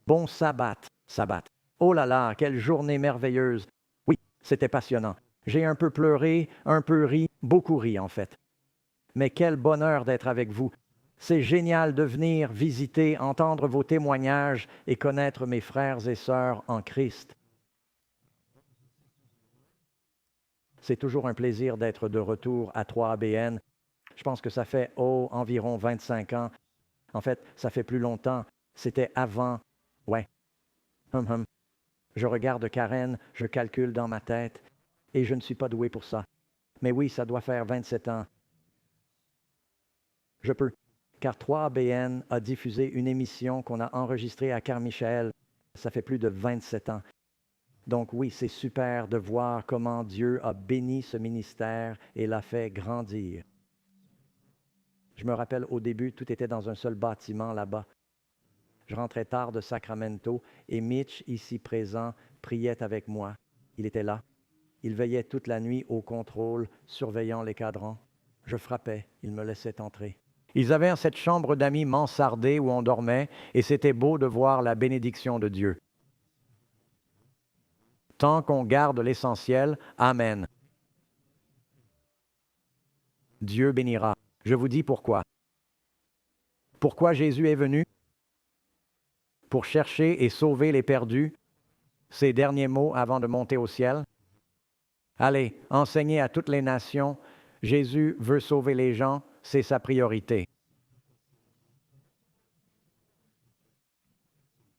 Bon sabbat, sabbat. Oh là là, quelle journée merveilleuse. Oui, c'était passionnant. J'ai un peu pleuré, un peu ri, beaucoup ri en fait. Mais quel bonheur d'être avec vous. C'est génial de venir visiter, entendre vos témoignages et connaître mes frères et sœurs en Christ. C'est toujours un plaisir d'être de retour à 3ABN. Je pense que ça fait environ 25 ans. En fait, ça fait plus longtemps. C'était avant. Ouais. Hum. Je regarde Karen, je calcule dans ma tête, et je ne suis pas doué pour ça. Mais oui, ça doit faire 27 ans. Je peux, car 3ABN a diffusé une émission qu'on a enregistrée à Carmichael. Ça fait plus de 27 ans. Donc oui, c'est super de voir comment Dieu a béni ce ministère et l'a fait grandir. Je me rappelle au début, tout était dans un seul bâtiment là-bas. Je rentrais tard de Sacramento et Mitch, ici présent, priait avec moi. Il était là. Il veillait toute la nuit au contrôle, surveillant les cadrans. Je frappais, il me laissait entrer. Ils avaient cette chambre d'amis mansardée où on dormait, et c'était beau de voir la bénédiction de Dieu. Tant qu'on garde l'essentiel, Amen. Dieu bénira. Je vous dis pourquoi. Pourquoi Jésus est venu? Pour chercher et sauver les perdus. Ses derniers mots avant de monter au ciel. Allez, enseignez à toutes les nations. Jésus veut sauver les gens, c'est sa priorité.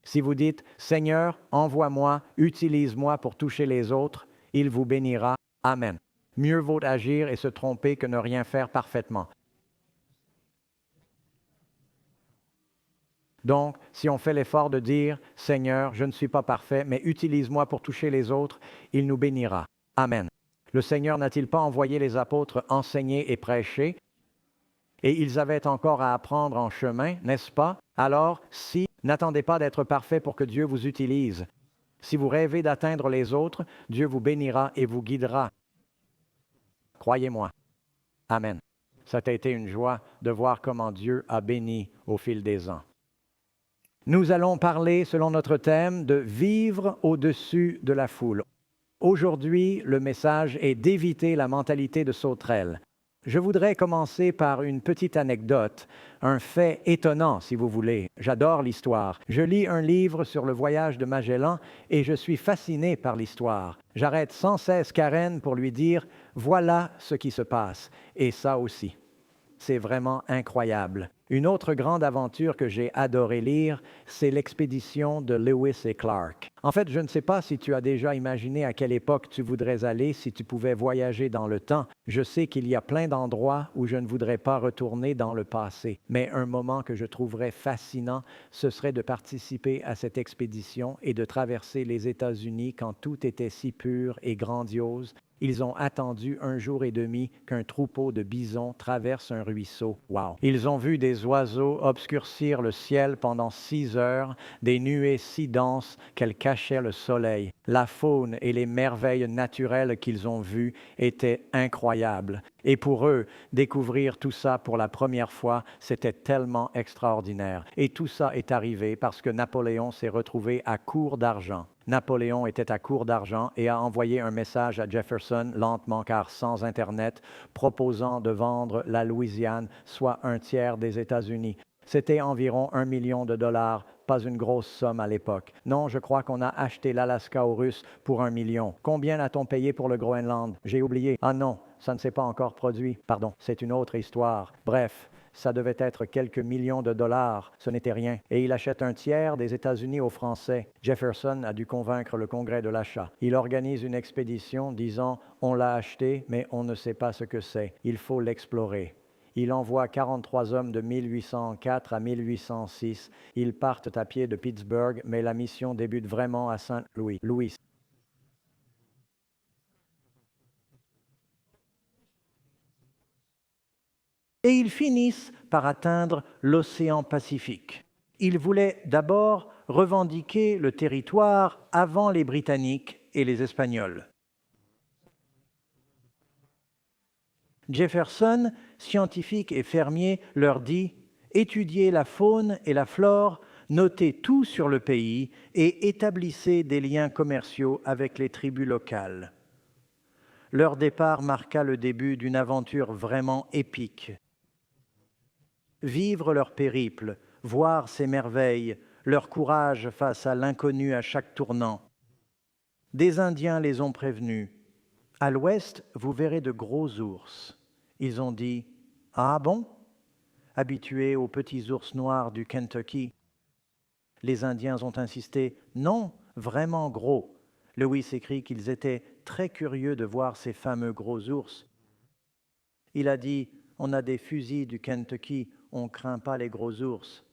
Si vous dites, Seigneur, envoie-moi, utilise-moi pour toucher les autres, il vous bénira. Amen. Mieux vaut agir et se tromper que ne rien faire parfaitement. Donc, si on fait l'effort de dire, Seigneur, je ne suis pas parfait, mais utilise-moi pour toucher les autres, il nous bénira. Amen. Le Seigneur n'a-t-il pas envoyé les apôtres enseigner et prêcher? Et ils avaient encore à apprendre en chemin, n'est-ce pas? Alors, si, n'attendez pas d'être parfait pour que Dieu vous utilise. Si vous rêvez d'atteindre les autres, Dieu vous bénira et vous guidera. Croyez-moi. Amen. Ça a été une joie de voir comment Dieu a béni au fil des ans. Nous allons parler, selon notre thème, de vivre au-dessus de la foule. Aujourd'hui, le message est d'éviter la mentalité de sauterelle. Je voudrais commencer par une petite anecdote, un fait étonnant si vous voulez. J'adore l'histoire. Je lis un livre sur le voyage de Magellan et je suis fasciné par l'histoire. J'arrête sans cesse Karen pour lui dire « voilà ce qui se passe » et ça aussi. C'est vraiment incroyable. Une autre grande aventure que j'ai adoré lire, c'est l'expédition de Lewis et Clark. En fait, je ne sais pas si tu as déjà imaginé à quelle époque tu voudrais aller si tu pouvais voyager dans le temps. Je sais qu'il y a plein d'endroits où je ne voudrais pas retourner dans le passé, mais un moment que je trouverais fascinant, ce serait de participer à cette expédition et de traverser les États-Unis quand tout était si pur et grandiose. Ils ont attendu 1 jour et demi qu'un troupeau de bisons traverse un ruisseau. Wow! Ils ont vu des oiseaux obscurcir le ciel pendant 6 heures, des nuées si denses qu'elles cachaient le soleil. La faune et les merveilles naturelles qu'ils ont vues étaient incroyables. Et pour eux, découvrir tout ça pour la première fois, c'était tellement extraordinaire. Et tout ça est arrivé parce que Napoléon s'est retrouvé à court d'argent. Napoléon était à court d'argent et a envoyé un message à Jefferson, lentement car sans Internet, proposant de vendre la Louisiane, soit 1/3 des États-Unis. C'était environ 1 million de dollars, pas une grosse somme à l'époque. Non, je crois qu'on a acheté l'Alaska aux Russes pour 1 million. Combien a-t-on payé pour le Groenland? J'ai oublié. Ah non, ça ne s'est pas encore produit. Pardon, c'est une autre histoire. Bref, ça devait être quelques millions de dollars. Ce n'était rien. Et il achète 1/3 des États-Unis aux Français. Jefferson a dû convaincre le Congrès de l'achat. Il organise une expédition disant « On l'a acheté, mais on ne sait pas ce que c'est. Il faut l'explorer. » Il envoie 43 hommes de 1804 à 1806. Ils partent à pied de Pittsburgh, mais la mission débute vraiment à Saint-Louis. Et ils finissent par atteindre l'océan Pacifique. Ils voulaient d'abord revendiquer le territoire avant les Britanniques et les Espagnols. Jefferson, scientifique et fermier, leur dit « Étudiez la faune et la flore Notez tout sur le pays et établissez des liens commerciaux avec les tribus locales. Leur départ marqua le début d'une aventure vraiment épique. Vivre leur périple, voir ces merveilles, leur courage face à l'inconnu à chaque tournant. Des Indiens les ont prévenus. À l'ouest, vous verrez de gros ours. Ils ont dit « Ah bon ?» Habitués aux petits ours noirs du Kentucky. Les Indiens ont insisté « Non, vraiment gros ». Lewis écrit qu'ils étaient très curieux de voir ces fameux gros ours. Il a dit « On a des fusils du Kentucky, on ne craint pas les gros ours ».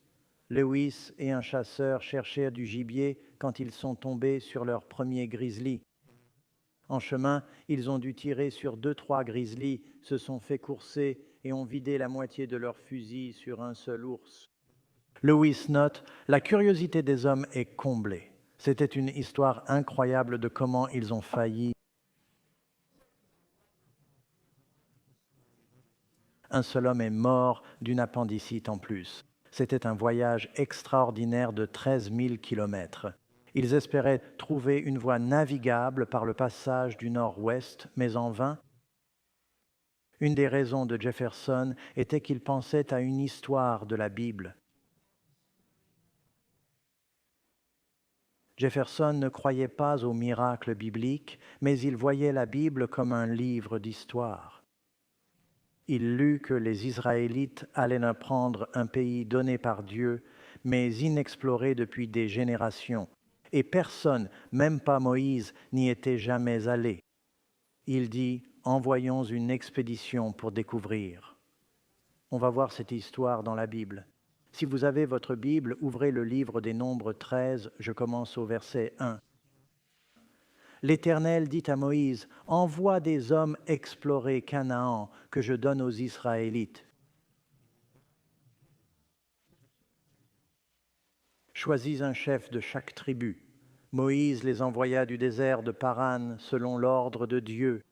Lewis et un chasseur cherchèrent du gibier quand ils sont tombés sur leur premier grizzly. En chemin, ils ont dû tirer sur 2-3 grizzlies, se sont fait courser et ont vidé la moitié de leur fusil sur un seul ours. Lewis note « La curiosité des hommes est comblée. C'était une histoire incroyable de comment ils ont failli. Un seul homme est mort d'une appendicite en plus. C'était un voyage extraordinaire de 13 000 kilomètres. Ils espéraient trouver une voie navigable par le passage du nord-ouest, mais en vain. Une des raisons de Jefferson était qu'il pensait à une histoire de la Bible. Jefferson ne croyait pas aux miracles bibliques, mais il voyait la Bible comme un livre d'histoire. Il lut que les Israélites allaient apprendre un pays donné par Dieu, mais inexploré depuis des générations, et personne, même pas Moïse, n'y était jamais allé. Il dit « Envoyons une expédition pour découvrir ». On va voir cette histoire dans la Bible. Si vous avez votre Bible, ouvrez le livre des Nombres 13, je commence au verset 1. L'Éternel dit à Moïse, « Envoie des hommes explorer Canaan que je donne aux Israélites. Choisis un chef de chaque tribu. » Moïse les envoya du désert de Paran selon l'ordre de Dieu.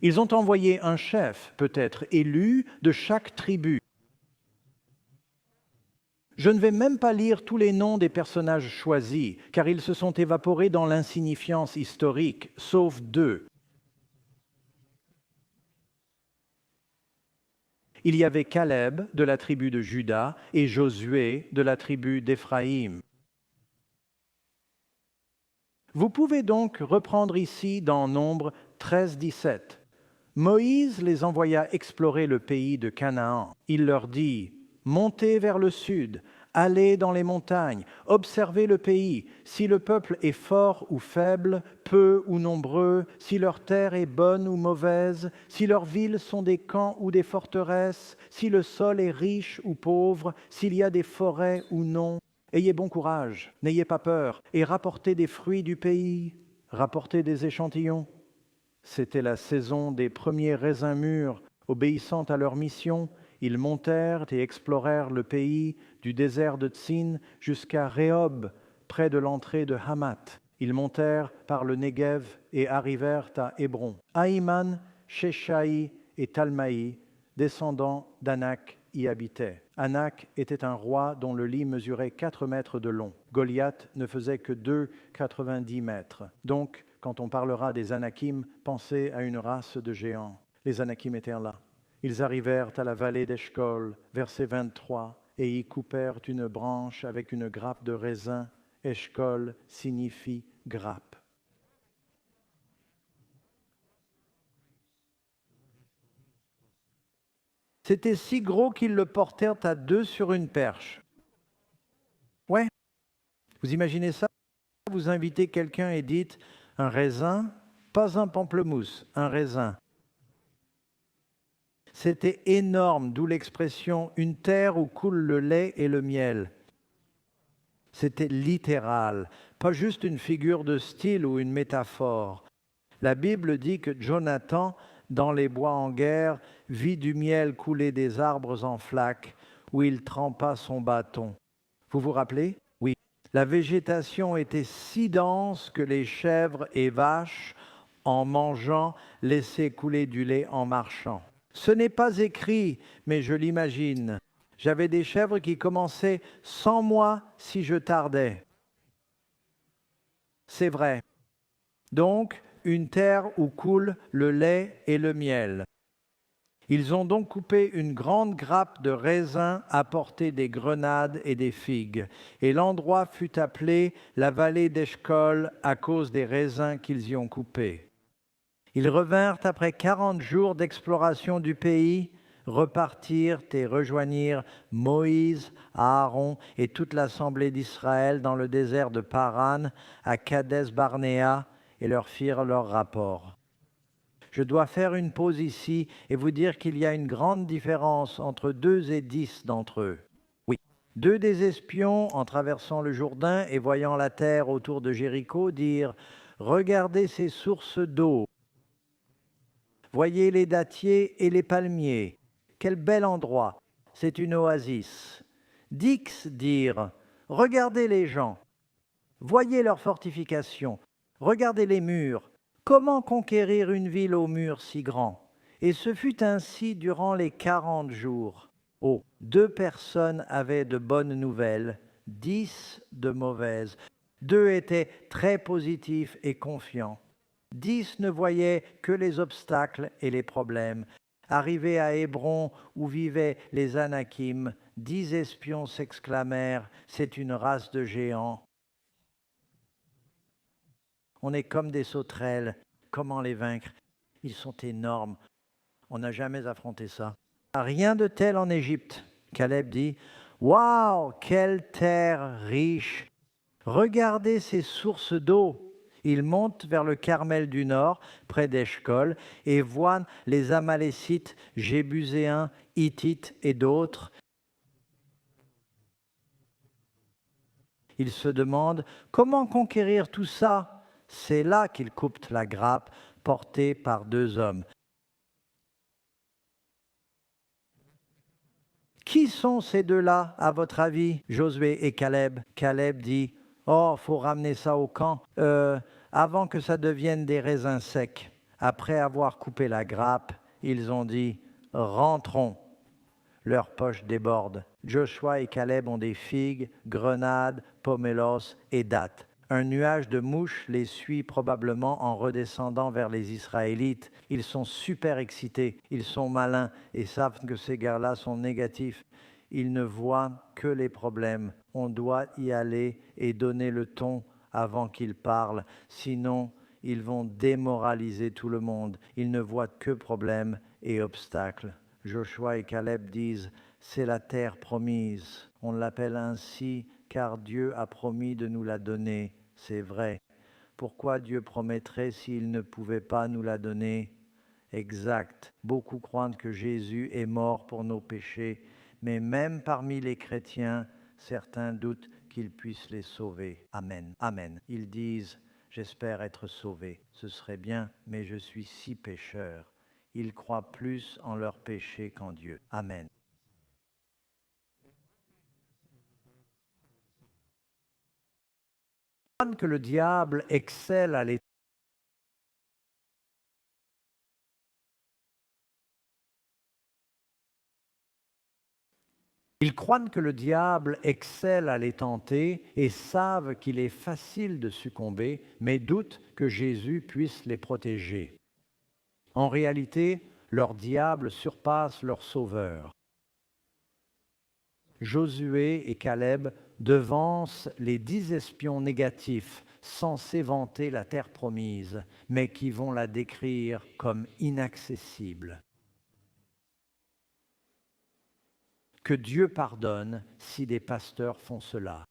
Ils ont envoyé un chef, peut-être élu, de chaque tribu. Je ne vais même pas lire tous les noms des personnages choisis, car ils se sont évaporés dans l'insignifiance historique, sauf 2. Il y avait Caleb de la tribu de Juda et Josué de la tribu d'Éphraïm. Vous pouvez donc reprendre ici dans Nombres 13-17. Moïse les envoya explorer le pays de Canaan. Il leur dit « Montez vers le sud, allez dans les montagnes, observez le pays. Si le peuple est fort ou faible, peu ou nombreux, si leur terre est bonne ou mauvaise, si leurs villes sont des camps ou des forteresses, si le sol est riche ou pauvre, s'il y a des forêts ou non. Ayez bon courage, n'ayez pas peur, et rapportez des fruits du pays, rapportez des échantillons. » C'était la saison des premiers raisins mûrs. Obéissant à leur mission, ils montèrent et explorèrent le pays du désert de Tsin jusqu'à Rehob, près de l'entrée de Hamath. Ils montèrent par le Negev et arrivèrent à Hébron. Ahiman, Sheshaï et Talmaï, descendants d'Anak, y habitaient. Anak était un roi dont le lit mesurait 4 mètres de long. Goliath ne faisait que 2,90 mètres. Donc, quand on parlera des Anakim, pensez à une race de géants. Les Anakim étaient là. Ils arrivèrent à la vallée d'Eshcol, verset 23, et y coupèrent une branche avec une grappe de raisin. Eshcol signifie grappe. C'était si gros qu'ils le portèrent à 2 sur une perche. Ouais, vous imaginez ça? Vous invitez quelqu'un et dites un raisin, pas un pamplemousse, un raisin. C'était énorme, d'où l'expression une terre où coule le lait et le miel. C'était littéral, pas juste une figure de style ou une métaphore. La Bible dit que Jonathan, dans les bois en guerre, vit du miel couler des arbres en flaques, où il trempa son bâton. Vous vous rappelez? Oui. La végétation était si dense que les chèvres et vaches, en mangeant, laissaient couler du lait en marchant. Ce n'est pas écrit, mais je l'imagine. J'avais des chèvres qui commençaient sans moi si je tardais. C'est vrai. Donc, une terre où coule le lait et le miel. Ils ont donc coupé une grande grappe de raisins à portée des grenades et des figues. Et l'endroit fut appelé la vallée d'Eshcol à cause des raisins qu'ils y ont coupés. Ils revinrent après 40 jours d'exploration du pays, repartirent et rejoignirent Moïse, Aaron et toute l'assemblée d'Israël dans le désert de Paran, à Kadès-Barnéa, et leur firent leur rapport. Je dois faire une pause ici et vous dire qu'il y a une grande différence entre 2 et 10 d'entre eux. Oui. 2 des espions, en traversant le Jourdain et voyant la terre autour de Jéricho, dirent « Regardez ces sources d'eau. Voyez les dattiers et les palmiers. Quel bel endroit. C'est une oasis. » 10 dirent « Regardez les gens. Voyez leurs fortifications. Regardez les murs. Comment conquérir une ville aux murs si grands? Et ce fut ainsi durant les 40 jours. Oh, 2 personnes avaient de bonnes nouvelles, 10 de mauvaises. 2 étaient très positifs et confiants. 10 ne voyaient que les obstacles et les problèmes. Arrivés à Hébron, où vivaient les Anakim, 10 espions s'exclamèrent « C'est une race de géants ». On est comme des sauterelles. Comment les vaincre? Ils sont énormes. On n'a jamais affronté ça. Rien de tel en Égypte. Caleb dit, « Waouh, quelle terre riche! Regardez ces sources d'eau. » Il monte vers le Carmel du Nord, près d'Eshcol, et voit les Amalécites, Jébuséens, Hittites et d'autres. Il se demande, comment conquérir tout ça? C'est là qu'il coupe la grappe portée par 2 hommes. Qui sont ces 2-là, à votre avis, Josué et Caleb? Caleb dit, « Oh, faut ramener ça au camp avant que ça devienne des raisins secs. » Après avoir coupé la grappe, ils ont dit, « Rentrons. » Leurs poches débordent. Joshua et Caleb ont des figues, grenades, pomelos et dattes. Un nuage de mouches les suit probablement en redescendant vers les Israélites. Ils sont super excités, ils sont malins et savent que ces gars-là sont négatifs. Ils ne voient que les problèmes. On doit y aller et donner le ton avant qu'ils parlent, sinon ils vont démoraliser tout le monde. Ils ne voient que problèmes et obstacles. Joshua et Caleb disent « C'est la terre promise. On l'appelle ainsi car Dieu a promis de nous la donner. C'est vrai. Pourquoi Dieu promettrait s'il ne pouvait pas nous la donner? Exact. Beaucoup croient que Jésus est mort pour nos péchés, mais même parmi les chrétiens, certains doutent qu'il puisse les sauver. Amen. Amen. Ils disent « J'espère être sauvé. Ce serait bien, mais je suis si pécheur. » Ils croient plus en leur péché qu'en Dieu. Amen. Que le diable excelle à l'état. Ils croient que le diable excelle à les tenter et savent qu'il est facile de succomber, mais doutent que Jésus puisse les protéger. En réalité, leur diable surpasse leur sauveur. Josué et Caleb devancent les 10 espions négatifs censés vanter la terre promise, mais qui vont la décrire comme inaccessible. Que Dieu pardonne si des pasteurs font cela.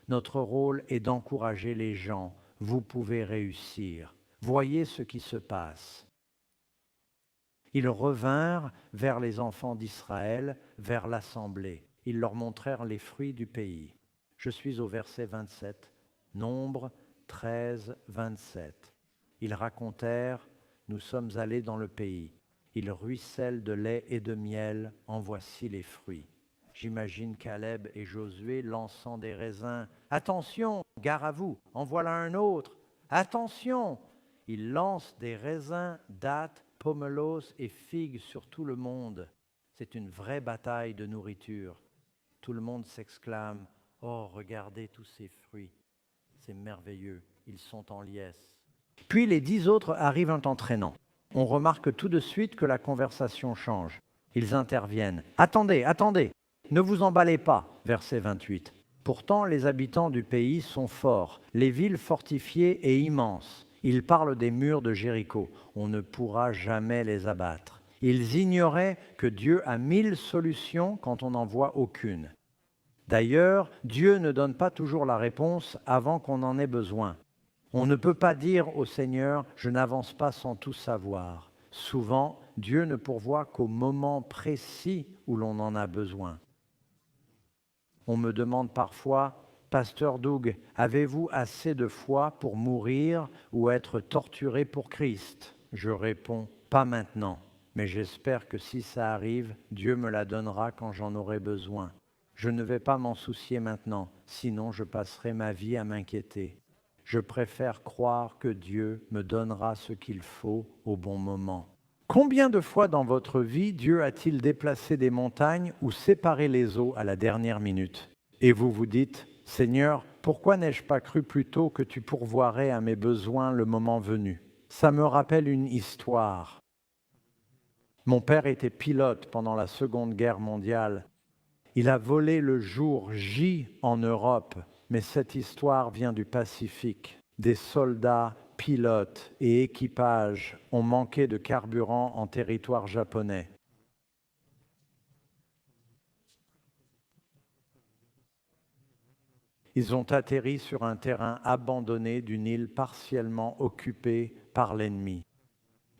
Notre rôle est d'encourager les gens. Vous pouvez réussir. Voyez ce qui se passe. Ils revinrent vers les enfants d'Israël, vers l'assemblée. Ils leur montrèrent les fruits du pays. Je suis au verset 27, Nombre 13, 27. Ils racontèrent, nous sommes allés dans le pays. Il ruisselle de lait et de miel, en voici les fruits. J'imagine Caleb et Josué lançant des raisins. Attention, gare à vous, en voilà un autre. Attention, ils lancent des raisins, dattes, pomelos et figues sur tout le monde. C'est une vraie bataille de nourriture. Tout le monde s'exclame « Oh, regardez tous ces fruits, c'est merveilleux, ils sont en liesse. » Puis les 10 autres arrivent en traînant. On remarque tout de suite que la conversation change. Ils interviennent. « Attendez, attendez, ne vous emballez pas. » Verset 28. Pourtant, les habitants du pays sont forts, les villes fortifiées et immenses. Ils parlent des murs de Jéricho. On ne pourra jamais les abattre. Ils ignoraient que Dieu a 1000 solutions quand on n'en voit aucune. D'ailleurs, Dieu ne donne pas toujours la réponse avant qu'on en ait besoin. On ne peut pas dire au Seigneur « je n'avance pas sans tout savoir ». Souvent, Dieu ne pourvoit qu'au moment précis où l'on en a besoin. On me demande parfois « Pasteur Doug, avez-vous assez de foi pour mourir ou être torturé pour Christ ?» Je réponds « Pas maintenant, mais j'espère que si ça arrive, Dieu me la donnera quand j'en aurai besoin. Je ne vais pas m'en soucier maintenant, sinon je passerai ma vie à m'inquiéter. Je préfère croire que Dieu me donnera ce qu'il faut au bon moment. » Combien de fois dans votre vie Dieu a-t-il déplacé des montagnes ou séparé les eaux à la dernière minute? Et vous vous dites, « Seigneur, pourquoi n'ai-je pas cru plus tôt que tu pourvoirais à mes besoins le moment venu ?» Ça me rappelle une histoire. Mon père était pilote pendant la Seconde Guerre mondiale. Il a volé le jour J en Europe, mais cette histoire vient du Pacifique. Des soldats, pilotes et équipages ont manqué de carburant en territoire japonais. Ils ont atterri sur un terrain abandonné d'une île partiellement occupée par l'ennemi.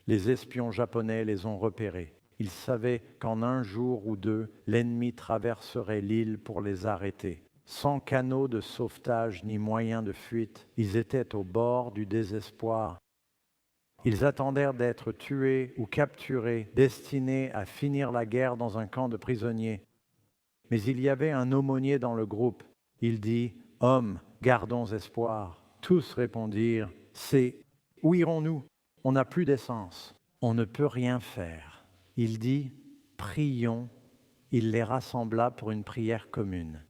Les espions japonais les ont repérés. Ils savaient qu'en un jour ou deux, l'ennemi traverserait l'île pour les arrêter. Sans canaux de sauvetage ni moyens de fuite, ils étaient au bord du désespoir. Ils attendèrent d'être tués ou capturés, destinés à finir la guerre dans un camp de prisonniers. Mais il y avait un aumônier dans le groupe. Il dit « Hommes, gardons espoir. » Tous répondirent « C'est, où irons-nous? On n'a plus d'essence. On ne peut rien faire. » Il dit « Prions. » Il les rassembla pour une prière commune.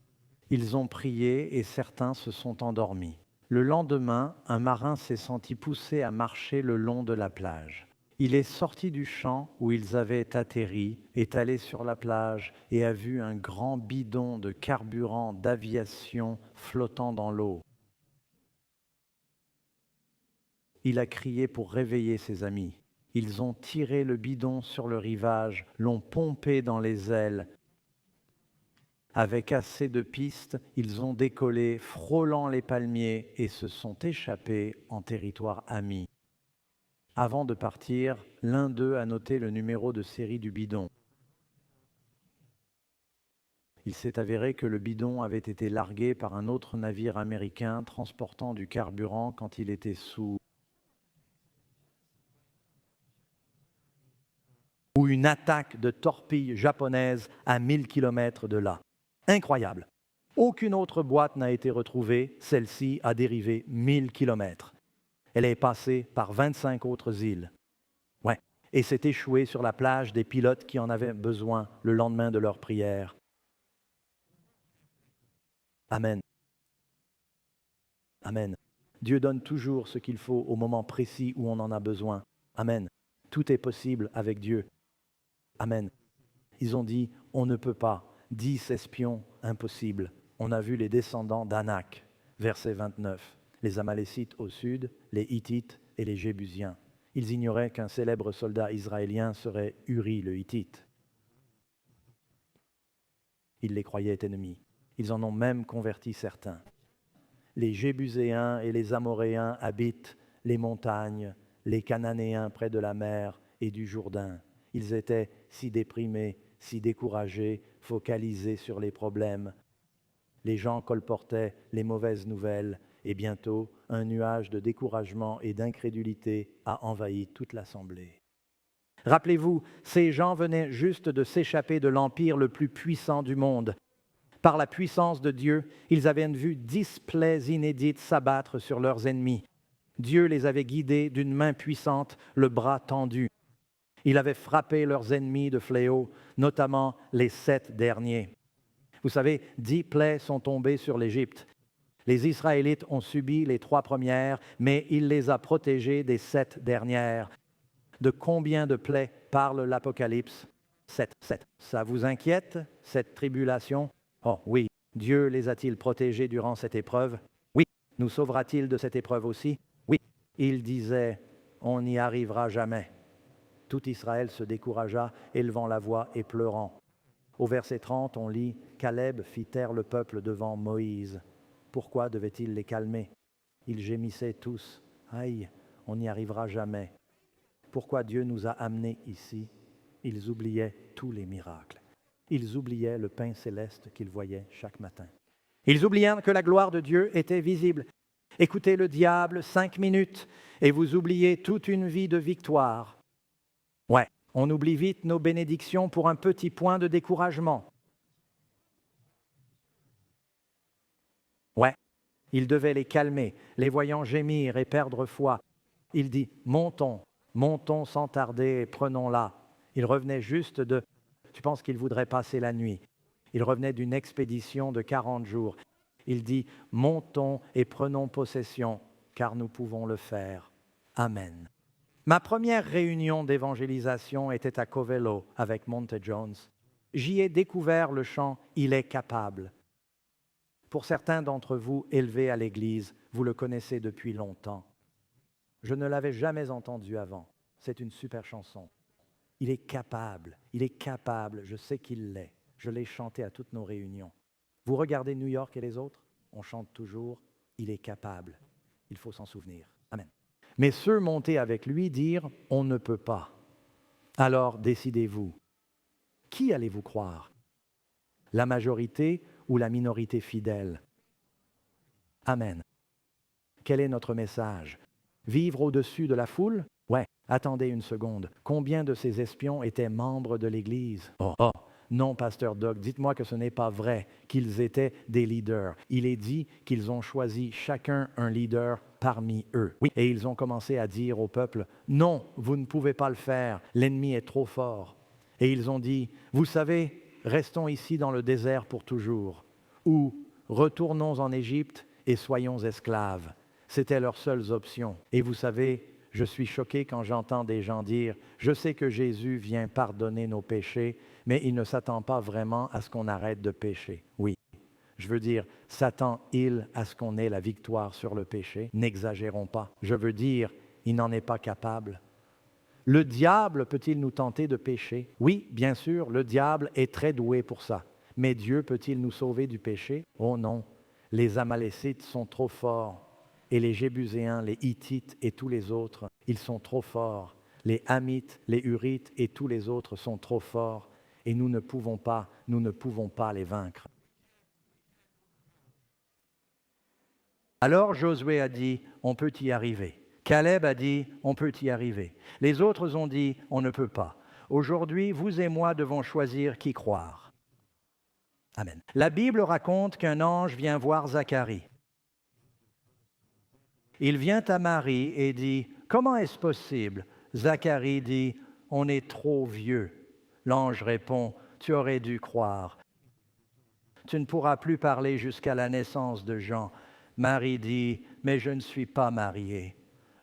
Ils ont prié et certains se sont endormis. Le lendemain, un marin s'est senti poussé à marcher le long de la plage. Il est sorti du champ où ils avaient atterri, est allé sur la plage et a vu un grand bidon de carburant d'aviation flottant dans l'eau. Il a crié pour réveiller ses amis. Ils ont tiré le bidon sur le rivage, l'ont pompé dans les ailes. Avec assez de pistes, ils ont décollé, frôlant les palmiers, et se sont échappés en territoire ami. Avant de partir, l'un d'eux a noté le numéro de série du bidon. Il s'est avéré que le bidon avait été largué par un autre navire américain transportant du carburant quand il était sous ou une attaque de torpilles japonaises à 1000 km de là. Incroyable. Aucune autre boîte n'a été retrouvée. Celle-ci a dérivé 1000 km. Elle est passée par 25 autres îles. Ouais. Et s'est échouée sur la plage des pilotes qui en avaient besoin le lendemain de leur prière. Amen. Amen. Dieu donne toujours ce qu'il faut au moment précis où on en a besoin. Amen. Tout est possible avec Dieu. Amen. Ils ont dit, on ne peut pas. 10 espions, impossible. On a vu les descendants d'Anak, verset 29. Les Amalécites au sud, les Hittites et les Jébusiens. Ils ignoraient qu'un célèbre soldat israélien serait Uri le Hittite. Ils les croyaient ennemis. Ils en ont même converti certains. Les Jébuséens et les Amoréens habitent les montagnes, les Cananéens près de la mer et du Jourdain. Ils étaient si déprimés, si découragés, focalisés sur les problèmes. Les gens colportaient les mauvaises nouvelles et bientôt, un nuage de découragement et d'incrédulité a envahi toute l'assemblée. Rappelez-vous, ces gens venaient juste de s'échapper de l'empire le plus puissant du monde. Par la puissance de Dieu, ils avaient vu 10 plaies inédites s'abattre sur leurs ennemis. Dieu les avait guidés d'une main puissante, le bras tendu. Il avait frappé leurs ennemis de fléau, notamment les 7 derniers. Vous savez, 10 plaies sont tombées sur l'Égypte. Les Israélites ont subi les 3 premières, mais il les a protégés des 7 dernières. De combien de plaies parle l'Apocalypse? 7. Ça vous inquiète, cette tribulation? Oh oui. Dieu les a-t-il protégés durant cette épreuve? Oui. Nous sauvera-t-il de cette épreuve aussi? Oui. Il disait, on n'y arrivera jamais. Tout Israël se découragea, élevant la voix et pleurant. Au verset 30, on lit, Caleb fit taire le peuple devant Moïse. Pourquoi devait-il les calmer? Ils gémissaient tous, aïe, on n'y arrivera jamais. Pourquoi Dieu nous a amenés ici? Ils oubliaient tous les miracles. Ils oubliaient le pain céleste qu'ils voyaient chaque matin. Ils oubliaient que la gloire de Dieu était visible. Écoutez le diable 5 minutes et vous oubliez toute une vie de victoire. Ouais, on oublie vite nos bénédictions pour un petit point de découragement. Ouais, il devait les calmer, les voyant gémir et perdre foi. Il dit, montons sans tarder et prenons-la. Il revenait juste de... Tu penses qu'il voudrait passer la nuit? Il revenait d'une expédition de 40 jours. Il dit, montons et prenons possession, car nous pouvons le faire. Amen. Ma première réunion d'évangélisation était à Covello avec Monte Jones. J'y ai découvert le chant « Il est capable ». Pour certains d'entre vous élevés à l'Église, vous le connaissez depuis longtemps. Je ne l'avais jamais entendu avant. C'est une super chanson. Il est capable, je sais qu'il l'est. Je l'ai chanté à toutes nos réunions. Vous regardez New York et les autres, on chante toujours « Il est capable ». Il faut s'en souvenir. Amen. Mais ceux montés avec lui dirent « On ne peut pas ». Alors décidez-vous. Qui allez-vous croire? La majorité ou la minorité fidèle? Amen. Quel est notre message? Vivre au-dessus de la foule? Ouais, attendez une seconde. Combien de ces espions étaient membres de l'Église? Oh, non, pasteur Doug, dites-moi que ce n'est pas vrai qu'ils étaient des leaders. Il est dit qu'ils ont choisi chacun un leader parmi eux. Oui, et ils ont commencé à dire au peuple, non, vous ne pouvez pas le faire, l'ennemi est trop fort. Et ils ont dit, vous savez, restons ici dans le désert pour toujours, ou retournons en Égypte et soyons esclaves. C'était leurs seules options. Et vous savez, je suis choqué quand j'entends des gens dire « Je sais que Jésus vient pardonner nos péchés, mais il ne s'attend pas vraiment à ce qu'on arrête de pécher. » Oui, je veux dire, s'attend-il à ce qu'on ait la victoire sur le péché? N'exagérons pas. Je veux dire, il n'en est pas capable. Le diable peut-il nous tenter de pécher? Oui, bien sûr, le diable est très doué pour ça. Mais Dieu peut-il nous sauver du péché? Oh non, les Amalécites sont trop forts. Et les Jébuséens, les Hittites et tous les autres, ils sont trop forts. Les Hamites, les Hurites et tous les autres sont trop forts. Et nous ne pouvons pas les vaincre. Alors Josué a dit, on peut y arriver. Caleb a dit, on peut y arriver. Les autres ont dit, on ne peut pas. Aujourd'hui, vous et moi devons choisir qui croire. Amen. La Bible raconte qu'un ange vient voir Zacharie. Il vient à Marie et dit, « Comment est-ce possible? » Zacharie dit, « On est trop vieux. » L'ange répond, « Tu aurais dû croire. Tu ne pourras plus parler jusqu'à la naissance de Jean. » Marie dit, « Mais je ne suis pas mariée. »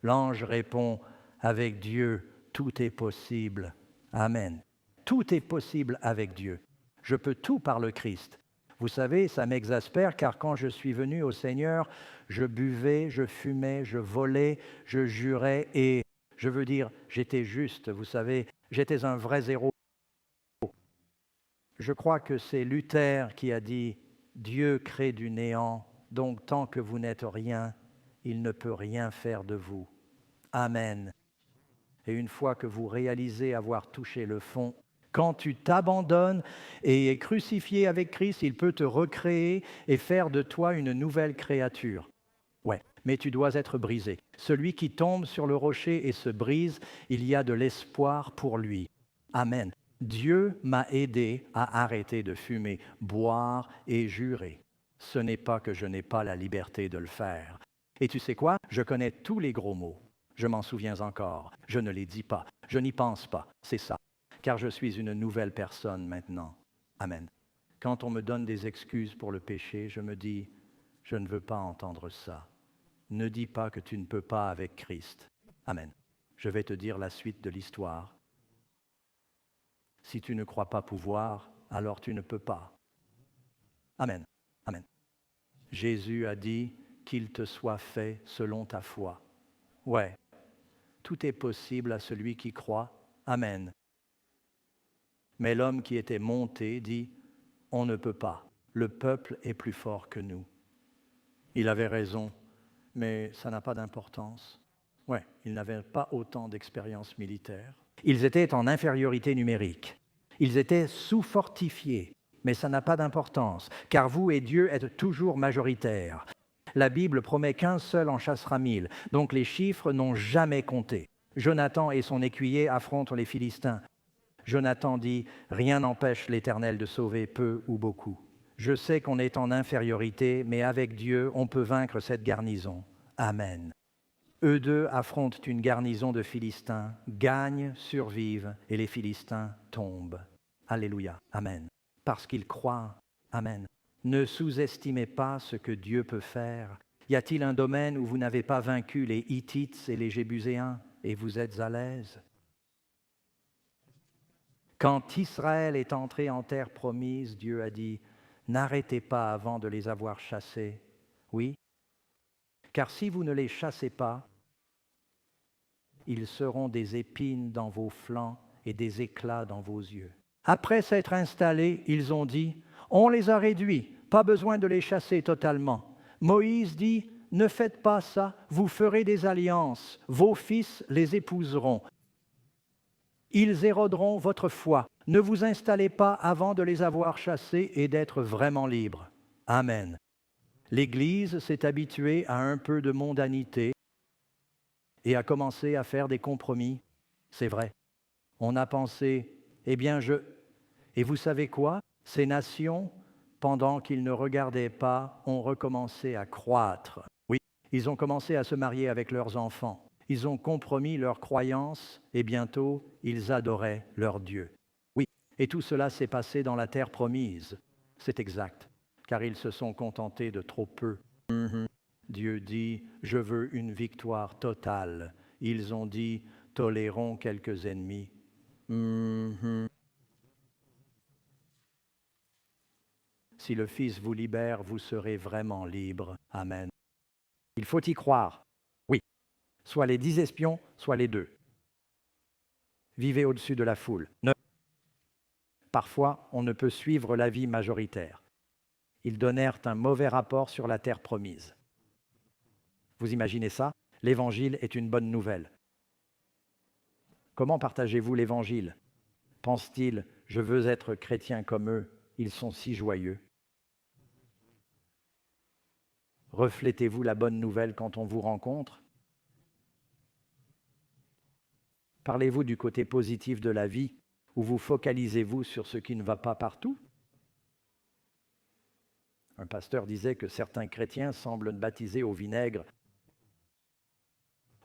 L'ange répond, « Avec Dieu, tout est possible. » Amen. Tout est possible avec Dieu. Je peux tout par le Christ. Vous savez, ça m'exaspère car quand je suis venu au Seigneur, je buvais, je fumais, je volais, je jurais et, je veux dire, j'étais juste, vous savez, j'étais un vrai zéro. Je crois que c'est Luther qui a dit « Dieu crée du néant, donc tant que vous n'êtes rien, il ne peut rien faire de vous. » Amen. Et une fois que vous réalisez avoir touché le fond, quand tu t'abandonnes et es crucifié avec Christ, il peut te recréer et faire de toi une nouvelle créature. Ouais, mais tu dois être brisé. Celui qui tombe sur le rocher et se brise, il y a de l'espoir pour lui. Amen. Dieu m'a aidé à arrêter de fumer, boire et jurer. Ce n'est pas que je n'ai pas la liberté de le faire. Et tu sais quoi? Je connais tous les gros mots. Je m'en souviens encore. Je ne les dis pas. Je n'y pense pas. C'est ça. Car je suis une nouvelle personne maintenant. Amen. quand on me donne des excuses pour le péché, je me dis, je ne veux pas entendre ça. Ne dis pas que tu ne peux pas avec Christ. Amen. Je vais te dire la suite de l'histoire. Si tu ne crois pas pouvoir, alors tu ne peux pas. Amen. Amen. Jésus a dit qu'il te soit fait selon ta foi. Ouais, tout est possible à celui qui croit. Amen. Mais l'homme qui était monté dit, on ne peut pas. Le peuple est plus fort que nous. Il avait raison, mais ça n'a pas d'importance. Ouais, ils n'avaient pas autant d'expérience militaire. Ils étaient en infériorité numérique. Ils étaient sous-fortifiés, mais ça n'a pas d'importance, car vous et Dieu êtes toujours majoritaires. La Bible promet qu'un seul en chassera 1000, donc les chiffres n'ont jamais compté. Jonathan et son écuyer affrontent les Philistins. Jonathan dit, rien n'empêche l'Éternel de sauver peu ou beaucoup. Je sais qu'on est en infériorité, mais avec Dieu, on peut vaincre cette garnison. Amen. Eux deux affrontent une garnison de Philistins, gagnent, survivent, et les Philistins tombent. Alléluia. Amen. Parce qu'ils croient. Amen. Ne sous-estimez pas ce que Dieu peut faire. Y a-t-il un domaine où vous n'avez pas vaincu les Hittites et les Jébuséens et vous êtes à l'aise? Quand Israël est entré en terre promise, Dieu a dit, n'arrêtez pas avant de les avoir chassés. Oui, car si vous ne les chassez pas, ils seront des épines dans vos flancs et des éclats dans vos yeux. Après s'être installés, ils ont dit, on les a réduits, pas besoin de les chasser totalement. Moïse dit, ne faites pas ça, vous ferez des alliances, vos fils les épouseront. Ils éroderont votre foi. Ne vous installez pas avant de les avoir chassés et d'être vraiment libres. Amen. L'Église s'est habituée à un peu de mondanité et a commencé à faire des compromis. C'est vrai. On a pensé, eh bien Et vous savez quoi? Ces nations, pendant qu'ils ne regardaient pas, ont recommencé à croître. Oui, ils ont commencé à se marier avec leurs enfants. Ils ont compromis leurs croyances et bientôt, ils adoraient leur Dieu. Oui, et tout cela s'est passé dans la terre promise. C'est exact, car ils se sont contentés de trop peu. Dieu dit, je veux une victoire totale. Ils ont dit, tolérons quelques ennemis. Si le Fils vous libère, vous serez vraiment libre. Amen. Il faut y croire. Oui, soit les 10 espions, soit les 2. Vivez au-dessus de la foule. Parfois, on ne peut suivre l'avis majoritaire. Ils donnèrent un mauvais rapport sur la terre promise. Vous imaginez ça? L'Évangile est une bonne nouvelle. Comment partagez-vous l'Évangile? Pense-t-il, je veux être chrétien comme eux, ils sont si joyeux. Reflétez-vous la bonne nouvelle quand on vous rencontre? Parlez-vous du côté positif de la vie ou vous focalisez-vous sur ce qui ne va pas partout? Un pasteur disait que certains chrétiens semblent baptisés au vinaigre.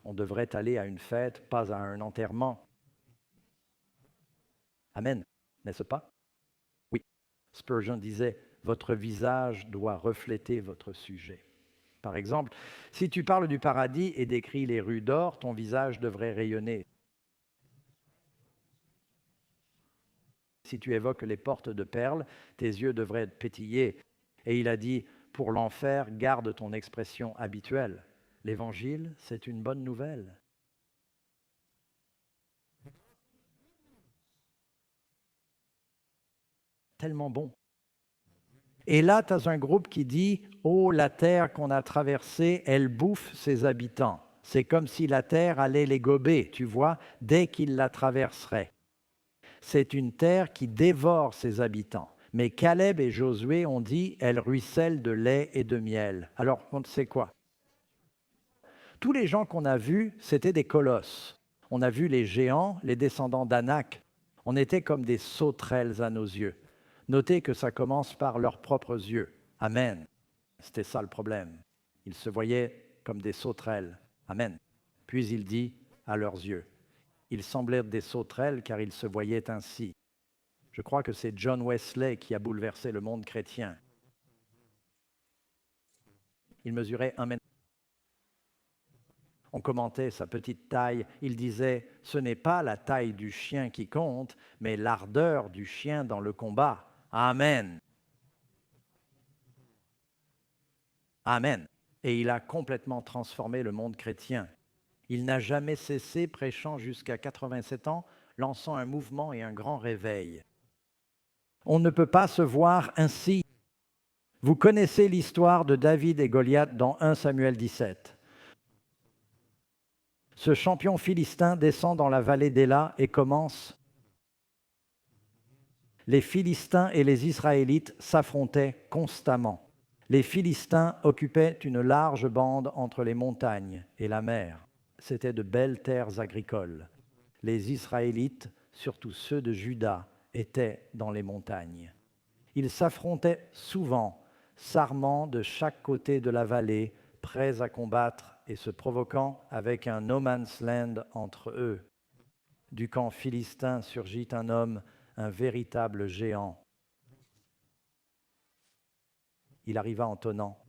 On devrait aller à une fête, pas à un enterrement. Amen, n'est-ce pas? Oui. Spurgeon disait, votre visage doit refléter votre sujet. Par exemple, si tu parles du paradis et décris les rues d'or, ton visage devrait rayonner. Si tu évoques les portes de perles, tes yeux devraient être pétillés. Et il a dit, pour l'enfer, garde ton expression habituelle. L'Évangile, c'est une bonne nouvelle. Tellement bon. Et là, tu as un groupe qui dit, oh, la terre qu'on a traversée, elle bouffe ses habitants. C'est comme si la terre allait les gober, tu vois, dès qu'ils la traverseraient. C'est une terre qui dévore ses habitants. Mais Caleb et Josué ont dit, elle ruisselle de lait et de miel. Alors, on sait quoi? Tous les gens qu'on a vus, c'était des colosses. On a vu les géants, les descendants d'Anak. On était comme des sauterelles à nos yeux. Notez que ça commence par leurs propres yeux. Amen. C'était ça le problème. Ils se voyaient comme des sauterelles. Amen. Puis il dit à leurs yeux. Ils semblaient des sauterelles car ils se voyaient ainsi. Je crois que c'est John Wesley qui a bouleversé le monde chrétien. Il mesurait 1 mètre. On commentait sa petite taille. Il disait, ce n'est pas la taille du chien qui compte, mais l'ardeur du chien dans le combat. Amen. Amen. Et il a complètement transformé le monde chrétien. Il n'a jamais cessé, prêchant jusqu'à 87 ans, lançant un mouvement et un grand réveil. On ne peut pas se voir ainsi. Vous connaissez l'histoire de David et Goliath dans 1 Samuel 17. Ce champion philistin descend dans la vallée d'Éla et commence. Les Philistins et les Israélites s'affrontaient constamment. Les Philistins occupaient une large bande entre les montagnes et la mer. C'étaient de belles terres agricoles. Les Israélites, surtout ceux de Juda, étaient dans les montagnes. Ils s'affrontaient souvent, s'armant de chaque côté de la vallée, prêts à combattre et se provoquant avec un no man's land entre eux. Du camp philistin surgit un homme, un véritable géant. Il arriva en tonnant.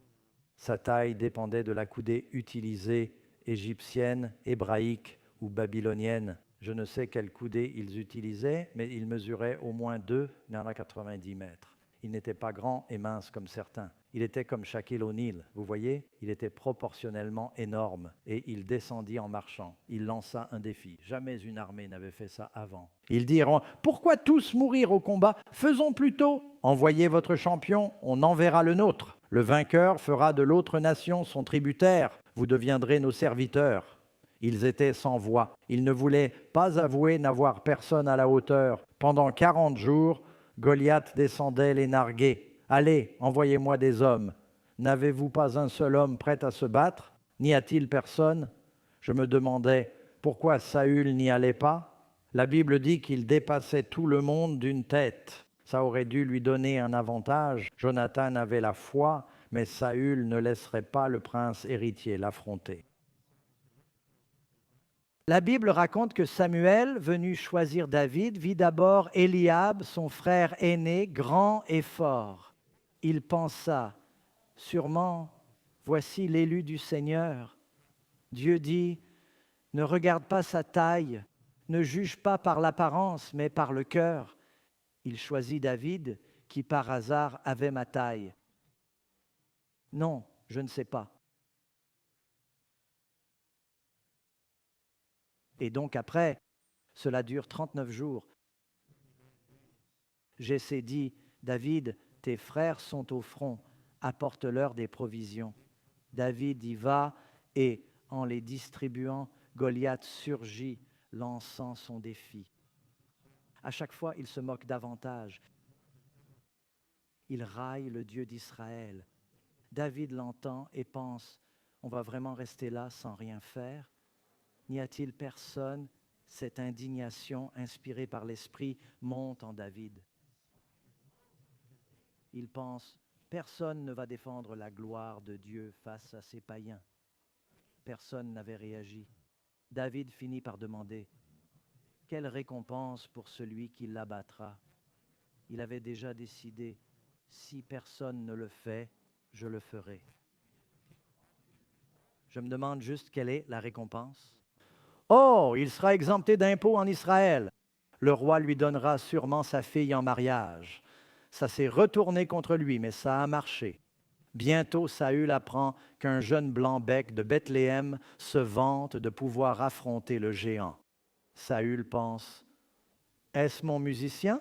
Sa taille dépendait de la coudée utilisée, égyptienne, hébraïque ou babylonienne. Je ne sais quelle coudée ils utilisaient, mais il mesurait au moins 2,90 mètres. Il n'était pas grand et mince comme certains. Il était comme Shaquille O'Neal, vous voyez, il était proportionnellement énorme et il descendit en marchant. Il lança un défi. Jamais une armée n'avait fait ça avant. Ils diront, pourquoi tous mourir au combat? Faisons plutôt. Envoyez votre champion, on enverra le nôtre. Le vainqueur fera de l'autre nation son tributaire. Vous deviendrez nos serviteurs. Ils étaient sans voix. Ils ne voulaient pas avouer n'avoir personne à la hauteur. Pendant 40 jours, Goliath descendait les narguer. Allez, envoyez-moi des hommes. N'avez-vous pas un seul homme prêt à se battre? N'y a-t-il personne? Je me demandais pourquoi Saül n'y allait pas. La Bible dit qu'il dépassait tout le monde d'une tête. Ça aurait dû lui donner un avantage. Jonathan avait la foi, mais Saül ne laisserait pas le prince héritier l'affronter. La Bible raconte que Samuel, venu choisir David, vit d'abord Eliab, son frère aîné, grand et fort. Il pensa, sûrement, voici l'élu du Seigneur. Dieu dit, ne regarde pas sa taille, ne juge pas par l'apparence, mais par le cœur. Il choisit David, qui par hasard avait ma taille. Non, je ne sais pas. Et donc après, cela dure 39 jours. Jessé dit, David, tes frères sont au front, apporte-leur des provisions. David y va et, en les distribuant, Goliath surgit, lançant son défi. À chaque fois, il se moque davantage. Il raille le Dieu d'Israël. David l'entend et pense, on va vraiment rester là sans rien faire? N'y a-t-il personne? Cette indignation, inspirée par l'Esprit, monte en David. Il pense, personne ne va défendre la gloire de Dieu face à ces païens. Personne n'avait réagi. David finit par demander, quelle récompense pour celui qui l'abattra? Il avait déjà décidé, si personne ne le fait, je le ferai. Je me demande juste quelle est la récompense. Oh, il sera exempté d'impôts en Israël. Le roi lui donnera sûrement sa fille en mariage. Ça s'est retourné contre lui, mais ça a marché. Bientôt, Saül apprend qu'un jeune blanc-bec de Bethléem se vante de pouvoir affronter le géant. Saül pense, est-ce mon musicien?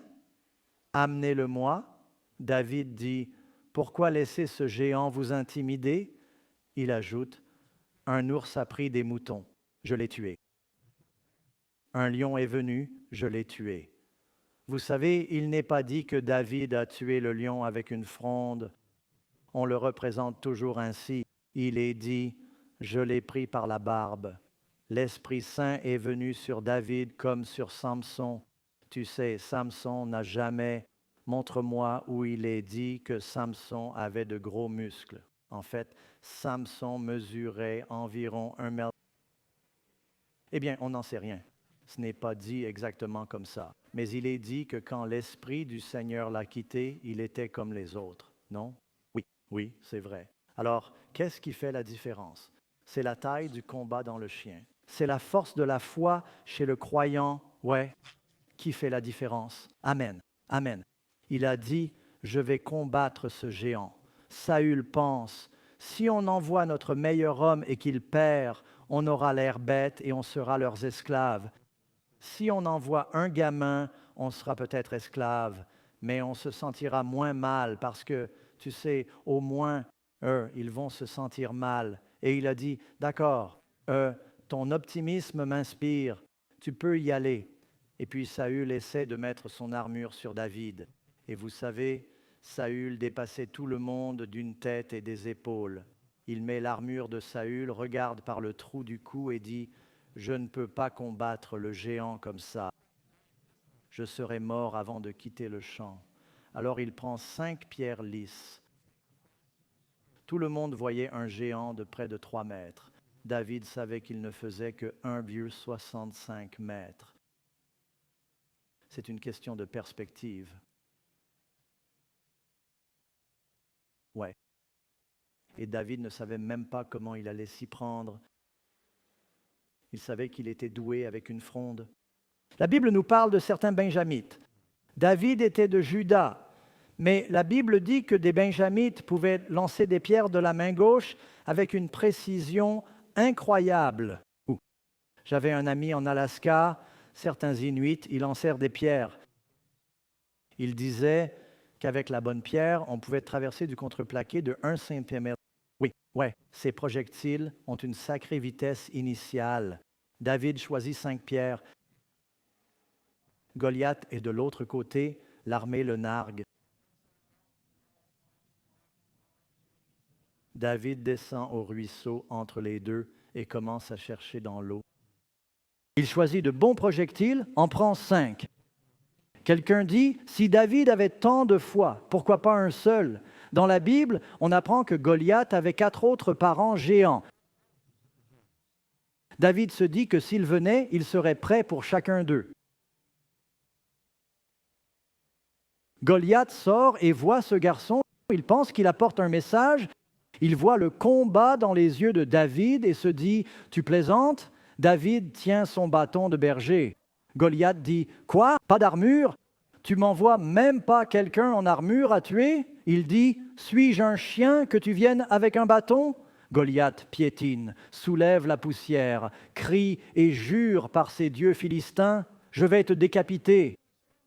Amenez-le-moi. David dit, pourquoi laisser ce géant vous intimider? Il ajoute, un ours a pris des moutons, je l'ai tué. Un lion est venu, je l'ai tué. Vous savez, il n'est pas dit que David a tué le lion avec une fronde. On le représente toujours ainsi. Il est dit, je l'ai pris par la barbe. L'Esprit Saint est venu sur David comme sur Samson. Tu sais, Samson n'a jamais... Montre-moi où il est dit que Samson avait de gros muscles. En fait, Samson mesurait environ 1 mètre. Eh bien, on n'en sait rien. Ce n'est pas dit exactement comme ça. Mais il est dit que quand l'Esprit du Seigneur l'a quitté, il était comme les autres, non? Oui, oui, c'est vrai. Alors, qu'est-ce qui fait la différence? C'est la taille du combat dans le chien. C'est la force de la foi chez le croyant, ouais, qui fait la différence. Amen, amen. Il a dit, je vais combattre ce géant. Saül pense, si on envoie notre meilleur homme et qu'il perd, on aura l'air bête et on sera leurs esclaves. Si on envoie un gamin, on sera peut-être esclave, mais on se sentira moins mal parce que, tu sais, au moins, eux, ils vont se sentir mal. Et il a dit, d'accord, ton optimisme m'inspire, tu peux y aller. Et puis Saül essaie de mettre son armure sur David. Et vous savez, Saül dépassait tout le monde d'une tête et des épaules. Il met l'armure de Saül, regarde par le trou du cou et dit, je ne peux pas combattre le géant comme ça. Je serai mort avant de quitter le champ. Alors il prend 5 pierres lisses. Tout le monde voyait un géant de près de 3 mètres. David savait qu'il ne faisait que 1,65 mètres. C'est une question de perspective. Ouais. Et David ne savait même pas comment il allait s'y prendre. Il savait qu'il était doué avec une fronde. La Bible nous parle de certains Benjamites. David était de Juda, mais la Bible dit que des Benjamites pouvaient lancer des pierres de la main gauche avec une précision incroyable. J'avais un ami en Alaska, certains Inuits, ils lancèrent des pierres. Ils disaient qu'avec la bonne pierre, on pouvait traverser du contreplaqué de 1 cm. Oui, ces projectiles ont une sacrée vitesse initiale. David choisit 5 pierres. Goliath est de l'autre côté, l'armée le nargue. David descend au ruisseau entre les deux et commence à chercher dans l'eau. Il choisit de bons projectiles, en prend 5. Quelqu'un dit, si David avait tant de foi, pourquoi pas un seul? Dans la Bible, on apprend que Goliath avait 4 autres parents géants. David se dit que s'il venait, il serait prêt pour chacun d'eux. Goliath sort et voit ce garçon, il pense qu'il apporte un message, il voit le combat dans les yeux de David et se dit, tu plaisantes? David tient son bâton de berger. Goliath dit, quoi? Pas d'armure? Tu m'envoies même pas quelqu'un en armure à tuer? Il dit, suis-je un chien que tu viennes avec un bâton? Goliath piétine, soulève la poussière, crie et jure par ses dieux philistins, je vais te décapiter,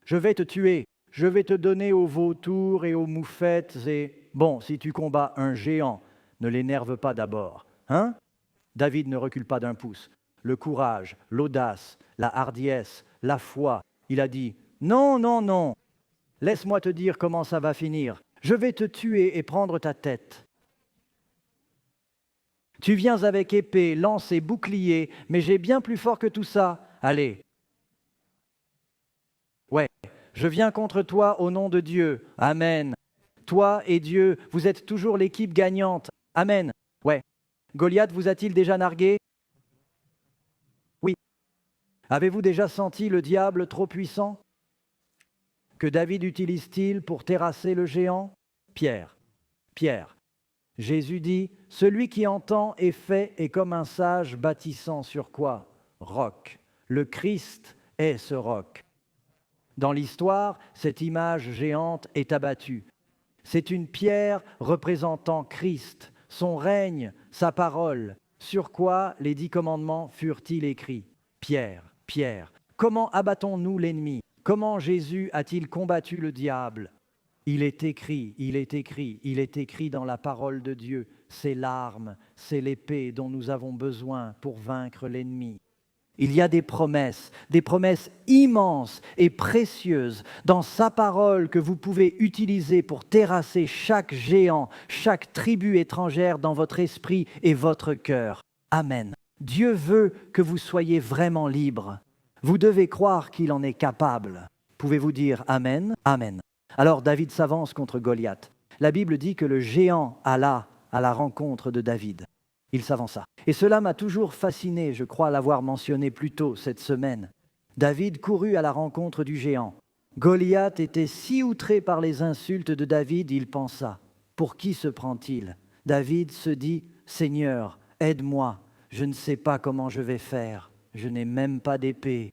je vais te tuer, je vais te donner aux vautours et aux moufettes et... Bon, si tu combats un géant, ne l'énerve pas d'abord, hein? David ne recule pas d'un pouce. Le courage, l'audace, la hardiesse, la foi, il a dit, non, non, non, laisse-moi te dire comment ça va finir. Je vais te tuer et prendre ta tête. Tu viens avec épée, lance et bouclier, mais j'ai bien plus fort que tout ça. Allez. Ouais, je viens contre toi au nom de Dieu. Amen. Toi et Dieu, vous êtes toujours l'équipe gagnante. Amen. Ouais. Goliath vous a-t-il déjà nargué? Oui. Avez-vous déjà senti le diable trop puissant? Que David utilise-t-il pour terrasser le géant? Pierre. Jésus dit, celui qui entend et fait est comme un sage bâtissant sur quoi? Roc. Le Christ est ce roc. Dans l'histoire, cette image géante est abattue. C'est une pierre représentant Christ, son règne, sa parole. Sur quoi les 10 commandements furent-ils écrits? Pierre. Comment abattons-nous l'ennemi? Comment Jésus a-t-il combattu le diable? Il est écrit dans la parole de Dieu. C'est l'arme, c'est l'épée dont nous avons besoin pour vaincre l'ennemi. Il y a des promesses immenses et précieuses dans sa parole que vous pouvez utiliser pour terrasser chaque géant, chaque tribu étrangère dans votre esprit et votre cœur. Amen. Dieu veut que vous soyez vraiment libres. Vous devez croire qu'il en est capable. Pouvez-vous dire Amen? Amen. Alors David s'avance contre Goliath. La Bible dit que le géant alla à la rencontre de David. Il s'avança. Et cela m'a toujours fasciné, je crois l'avoir mentionné plus tôt cette semaine. David courut à la rencontre du géant. Goliath était si outré par les insultes de David, il pensa, « Pour qui se prend-il » David se dit, « Seigneur, aide-moi, je ne sais pas comment je vais faire, je n'ai même pas d'épée.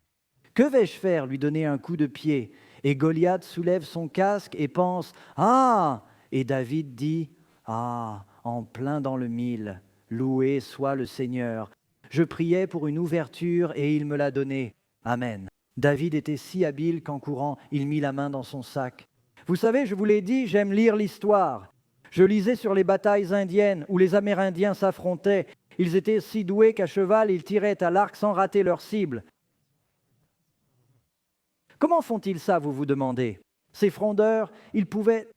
Que vais-je faire, lui donner un coup de pied ?» Et Goliath soulève son casque et pense, « Ah !» Et David dit, « Ah, en plein dans le mille, loué soit le Seigneur. Je priais pour une ouverture et il me l'a donnée. Amen. » David était si habile qu'en courant, il mit la main dans son sac. Vous savez, je vous l'ai dit, j'aime lire l'histoire. Je lisais sur les batailles indiennes où les Amérindiens s'affrontaient. Ils étaient si doués qu'à cheval, ils tiraient à l'arc sans rater leur cible. Comment font-ils ça, vous vous demandez? Ces frondeurs, ils pouvaient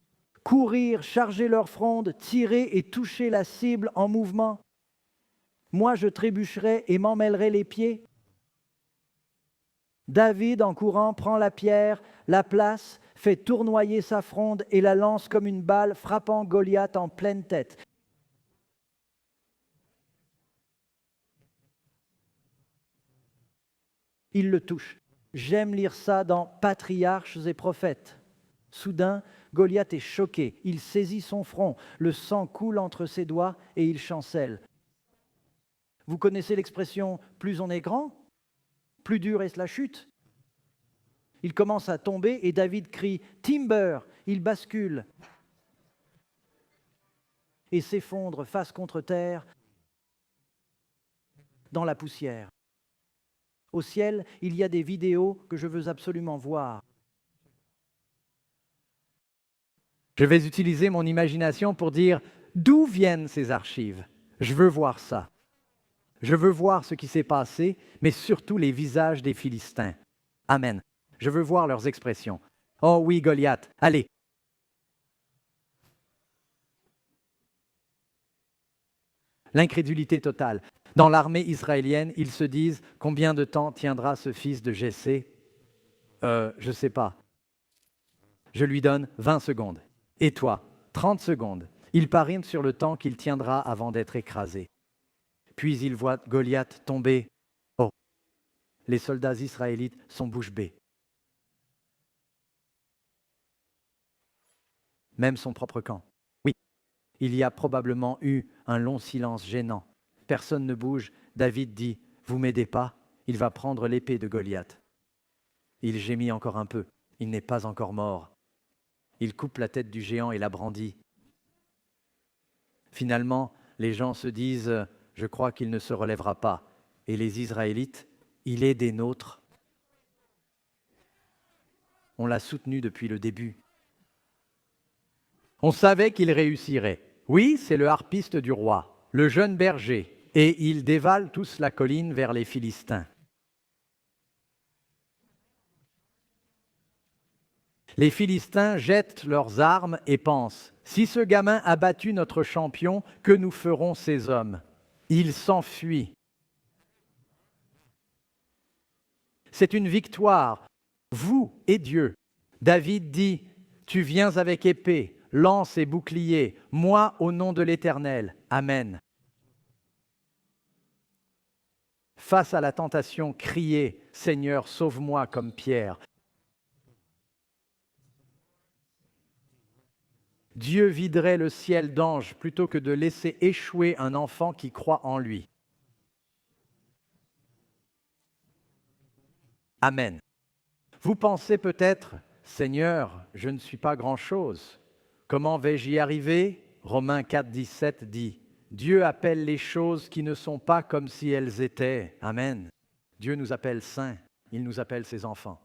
courir, charger leur fronde, tirer et toucher la cible en mouvement. Moi, je trébucherais et m'en mêlerais les pieds. David, en courant, prend la pierre, la place, fait tournoyer sa fronde et la lance comme une balle, frappant Goliath en pleine tête. Il le touche. J'aime lire ça dans Patriarches et Prophètes. Soudain, Goliath est choqué. Il saisit son front, le sang coule entre ses doigts et il chancelle. Vous connaissez l'expression « plus on est grand, plus dure est la chute ». Il commence à tomber et David crie « Timber !» Il bascule et s'effondre face contre terre dans la poussière. Au ciel, il y a des vidéos que je veux absolument voir. Je vais utiliser mon imagination pour dire d'où viennent ces archives. Je veux voir ça. Je veux voir ce qui s'est passé, mais surtout les visages des Philistins. Amen. Je veux voir leurs expressions. Oh oui, Goliath, allez. L'incrédulité totale. Dans l'armée israélienne, ils se disent « Combien de temps tiendra ce fils de Jessé ?» Je ne sais pas. Je lui donne 20 secondes. Et toi, 30 secondes. Il parine sur le temps qu'il tiendra avant d'être écrasé. Puis il voit Goliath tomber. Oh, les soldats israélites sont bouche bée. Même son propre camp. Oui, il y a probablement eu un long silence gênant. Personne ne bouge. David dit « Vous m'aidez pas ?» Il va prendre l'épée de Goliath. Il gémit encore un peu. Il n'est pas encore mort. Il coupe la tête du géant et la brandit. Finalement, les gens se disent « Je crois qu'il ne se relèvera pas. » Et les Israélites, « Il est des nôtres. » On l'a soutenu depuis le début. On savait qu'il réussirait. Oui, c'est le harpiste du roi, le jeune berger, et ils dévalent tous la colline vers les Philistins. Les Philistins jettent leurs armes et pensent « Si ce gamin a battu notre champion, que nous feront ces hommes ?» Ils s'enfuient. C'est une victoire, vous et Dieu. David dit « Tu viens avec épée, lance et bouclier, moi au nom de l'Éternel. Amen. » Face à la tentation, criez « Seigneur, sauve-moi comme Pierre. » Dieu viderait le ciel d'anges plutôt que de laisser échouer un enfant qui croit en lui. Amen. Vous pensez peut-être, Seigneur, je ne suis pas grand-chose. Comment vais-je y arriver? Romains 4, 17 dit, Dieu appelle les choses qui ne sont pas comme si elles étaient. Amen. Dieu nous appelle saints, il nous appelle ses enfants.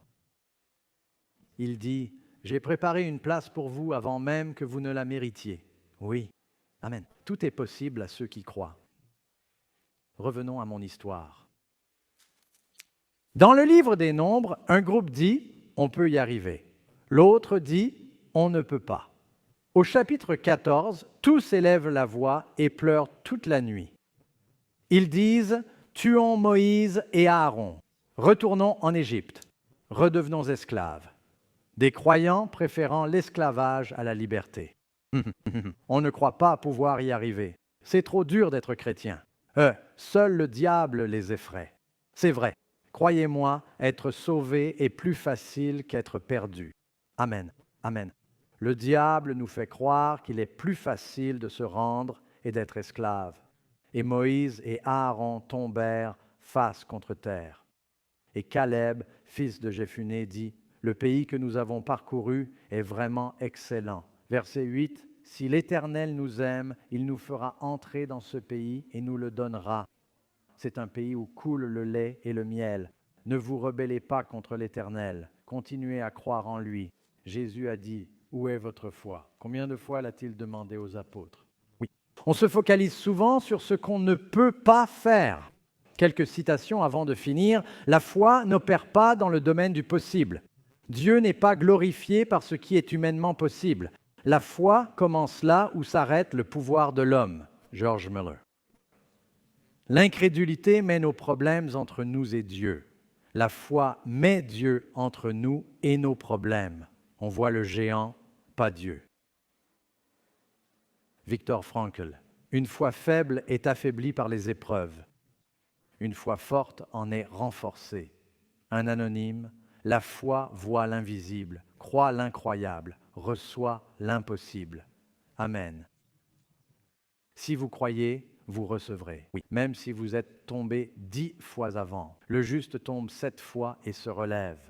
Il dit, j'ai préparé une place pour vous avant même que vous ne la méritiez. Oui, amen. Tout est possible à ceux qui croient. Revenons à mon histoire. Dans le livre des Nombres, un groupe dit « on peut y arriver ». L'autre dit « on ne peut pas ». Au chapitre 14, tous élèvent la voix et pleurent toute la nuit. Ils disent « tuons Moïse et Aaron, retournons en Égypte, redevenons esclaves ». Des croyants préférant l'esclavage à la liberté. On ne croit pas pouvoir y arriver. C'est trop dur d'être chrétien. Seul le diable les effraie. C'est vrai. Croyez-moi, être sauvé est plus facile qu'être perdu. Amen. Amen. Le diable nous fait croire qu'il est plus facile de se rendre et d'être esclave. Et Moïse et Aaron tombèrent face contre terre. Et Caleb, fils de Jéphuné, dit, « Le pays que nous avons parcouru est vraiment excellent. » Verset 8, « Si l'Éternel nous aime, il nous fera entrer dans ce pays et nous le donnera. C'est un pays où coule le lait et le miel. Ne vous rebellez pas contre l'Éternel. Continuez à croire en lui. » Jésus a dit, « Où est votre foi ?» Combien de fois l'a-t-il demandé aux apôtres? Oui. On se focalise souvent sur ce qu'on ne peut pas faire. Quelques citations avant de finir. La foi n'opère pas dans le domaine du possible. Dieu n'est pas glorifié par ce qui est humainement possible. La foi commence là où s'arrête le pouvoir de l'homme. George Miller. L'incrédulité mène aux problèmes entre nous et Dieu. La foi met Dieu entre nous et nos problèmes. On voit le géant, pas Dieu. Viktor Frankl. Une foi faible est affaiblie par les épreuves. Une foi forte en est renforcée. Un anonyme, la foi voit l'invisible, croit l'incroyable, reçoit l'impossible. Amen. Si vous croyez, vous recevrez. Oui. Même si vous êtes tombé 10 fois avant, le juste tombe 7 fois et se relève.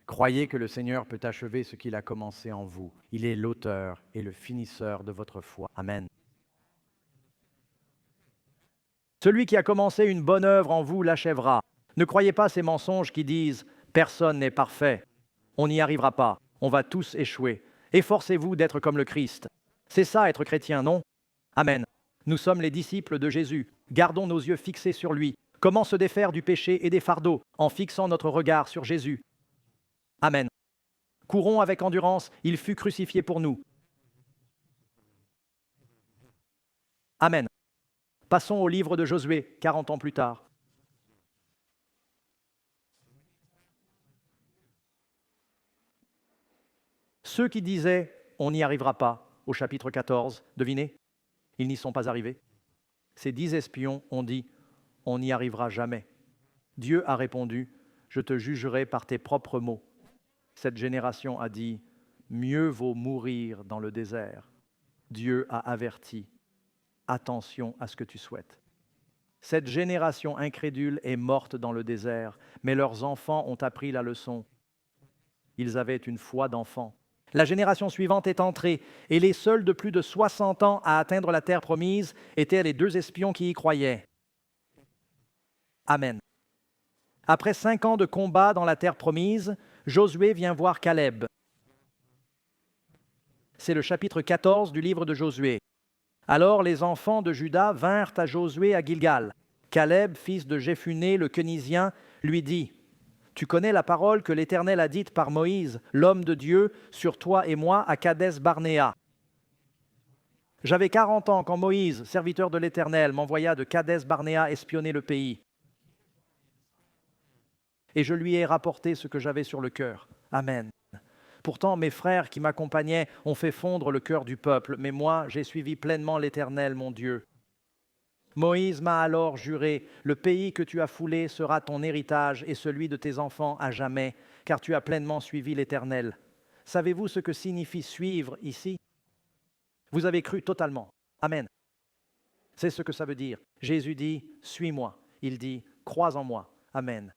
Croyez que le Seigneur peut achever ce qu'il a commencé en vous. Il est l'auteur et le finisseur de votre foi. Amen. Celui qui a commencé une bonne œuvre en vous l'achèvera. Ne croyez pas ces mensonges qui disent « Personne n'est parfait, on n'y arrivera pas, on va tous échouer. Efforcez-vous d'être comme le Christ. » C'est ça être chrétien, non? Amen. Nous sommes les disciples de Jésus. Gardons nos yeux fixés sur lui. Comment se défaire du péché et des fardeaux en fixant notre regard sur Jésus? Amen. Courons avec endurance, il fut crucifié pour nous. Amen. Passons au livre de Josué, 40 ans plus tard. Ceux qui disaient « on n'y arrivera pas » au chapitre 14, devinez, ils n'y sont pas arrivés. Ces 10 espions ont dit « on n'y arrivera jamais ». Dieu a répondu « je te jugerai par tes propres mots ». Cette génération a dit « mieux vaut mourir dans le désert ». Dieu a averti « attention à ce que tu souhaites ». Cette génération incrédule est morte dans le désert, mais leurs enfants ont appris la leçon. Ils avaient une foi d'enfant. La génération suivante est entrée, et les seuls de plus de 60 ans à atteindre la terre promise étaient les 2 espions qui y croyaient. Amen. Après 5 ans de combat dans la terre promise, Josué vient voir Caleb. C'est le chapitre 14 du livre de Josué. Alors les enfants de Juda vinrent à Josué à Gilgal. Caleb, fils de Jéphuné, le Kénizien, lui dit « Tu connais la parole que l'Éternel a dite par Moïse, l'homme de Dieu, sur toi et moi à Kadès-Barnéa. J'avais 40 ans quand Moïse, serviteur de l'Éternel, m'envoya de Kadès-Barnéa espionner le pays. Et je lui ai rapporté ce que j'avais sur le cœur. Amen. Pourtant, mes frères qui m'accompagnaient ont fait fondre le cœur du peuple, mais moi, j'ai suivi pleinement l'Éternel, mon Dieu. Moïse m'a alors juré, le pays que tu as foulé sera ton héritage et celui de tes enfants à jamais, car tu as pleinement suivi l'Éternel. Savez-vous ce que signifie suivre ici? Vous avez cru totalement. Amen. C'est ce que ça veut dire. Jésus dit, suis-moi. Il dit, crois en moi. Amen.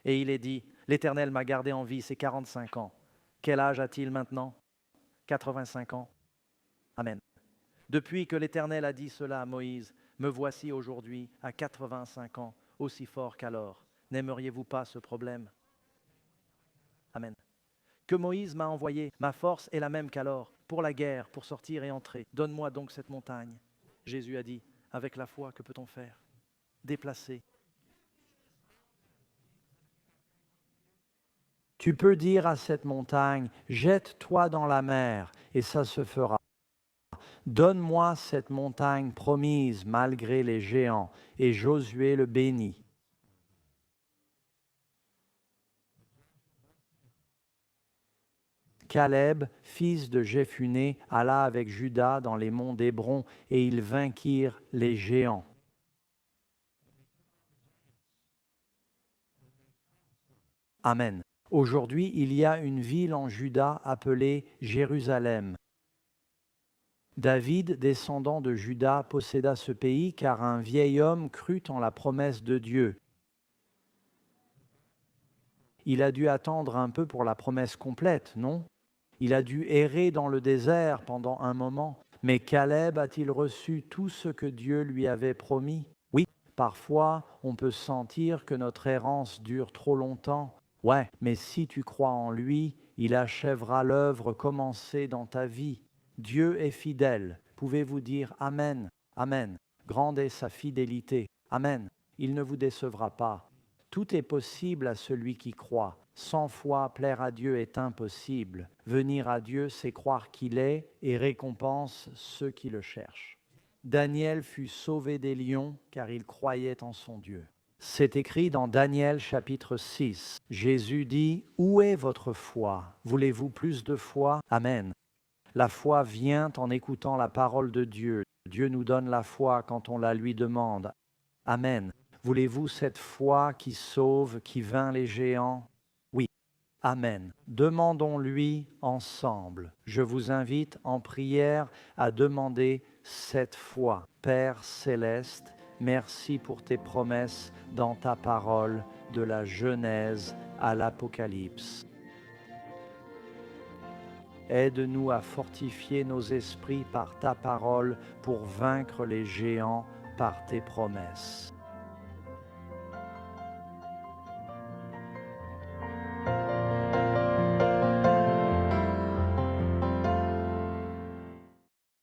Et il est dit, l'Éternel m'a gardé en vie ces 45 ans. Quel âge a-t-il maintenant? 85 ans. Amen. Depuis que l'Éternel a dit cela à Moïse, me voici aujourd'hui à 85 ans, aussi fort qu'alors. N'aimeriez-vous pas ce problème? Amen. Que Moïse m'a envoyé, ma force est la même qu'alors, pour la guerre, pour sortir et entrer. Donne-moi donc cette montagne. Jésus a dit, avec la foi, que peut-on faire? Déplacer. Tu peux dire à cette montagne, jette-toi dans la mer, et ça se fera. Donne-moi cette montagne promise malgré les géants. Et Josué le bénit. Caleb, fils de Jéphuné, alla avec Juda dans les monts d'Hébron, et ils vainquirent les géants. Amen. Aujourd'hui, il y a une ville en Juda appelée Jérusalem. David, descendant de Juda, posséda ce pays car un vieil homme crut en la promesse de Dieu. Il a dû attendre un peu pour la promesse complète, non? Il a dû errer dans le désert pendant un moment. Mais Caleb a-t-il reçu tout ce que Dieu lui avait promis? Oui, parfois on peut sentir que notre errance dure trop longtemps. Ouais, mais si tu crois en lui, il achèvera l'œuvre commencée dans ta vie. Dieu est fidèle. Pouvez-vous dire Amen, Amen. Grande est sa fidélité. Amen. Il ne vous décevra pas. Tout est possible à celui qui croit. Sans foi, plaire à Dieu est impossible. Venir à Dieu, c'est croire qu'il est et récompense ceux qui le cherchent. Daniel fut sauvé des lions car il croyait en son Dieu. C'est écrit dans Daniel chapitre 6. Jésus dit, « Où est votre foi? Voulez-vous plus de foi? Amen. » La foi vient en écoutant la parole de Dieu. Dieu nous donne la foi quand on la lui demande. Amen. Voulez-vous cette foi qui sauve, qui vainc les géants? Oui. Amen. Demandons-lui ensemble. Je vous invite en prière à demander cette foi. Père céleste, merci pour tes promesses dans ta parole de la Genèse à l'Apocalypse. Aide-nous à fortifier nos esprits par ta parole pour vaincre les géants par tes promesses.